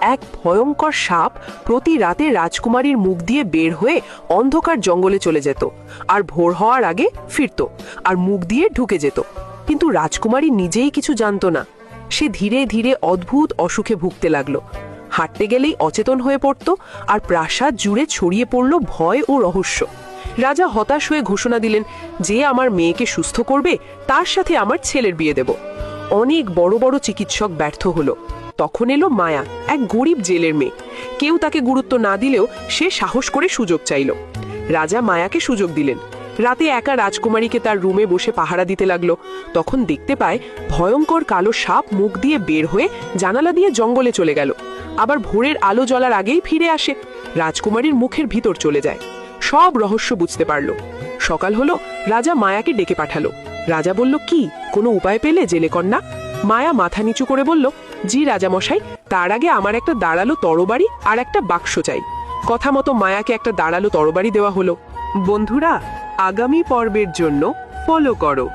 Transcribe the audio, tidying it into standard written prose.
এক ভয়ঙ্কর সাপ প্রতি রাতে রাজকুমারীর মুখ দিয়ে বের হয়ে অন্ধকার জঙ্গলে চলে যেত, আর ভোর হওয়ার আগে ফিরত আর মুখ দিয়ে ঢুকে যেত। কিন্তু রাজকুমারী নিজেই কিছু জানত না। সে ধীরে ধীরে অদ্ভুত অসুখে ভুগতে লাগলো। হাঁটতে গেলেই অচেতন হয়ে পড়ত, আর প্রাসাদ জুড়ে ছড়িয়ে পড়ল ভয় ও রহস্য। রাজা হতাশ হয়ে ঘোষণা দিলেন, যে আমার মেয়েকে সুস্থ করবে তার সাথে আমার ছেলের বিয়ে দেব। অনেক বড় বড় চিকিৎসক ব্যর্থ হলো। তখন এলো মায়া, এক গরিব জেলের মেয়ে। কেউ তাকে গুরুত্ব না দিলেও সে সাহস করে সুযোগ চাইল। রাজা মায়াকে সুযোগ দিলেন। রাতে একা রাজকুমারীকে তার রুমে বসে পাহারা দিতে লাগলো। তখন দেখতে পায় ভয়ঙ্কর কালো সাপ মুখ দিয়ে বের হয়ে জানালা দিয়ে জঙ্গলে চলে গেল। আবার ভোরের আলো জ্বলার আগেই ফিরে আসে। রাজকুমারীর মুখের ভিতর চলে যায়। সব রহস্য বুঝতে পারল। সকাল হলো, রাজা মায়াকে ডেকে পাঠালো। রাজা বলল, কি কোনো উপায় পেলে জেলে কন্যা? মায়া মাথা নিচু করে বলল, জি রাজামশাই, তার আগে আমার একটা দাঁড়ালো তরবারি আর একটা বাক্স চাই। কথা মতো মায়াকে একটা দাঁড়ালো তরবারি দেওয়া হলো। বন্ধুরা, আগামী পর্বের জন্য ফলো করো।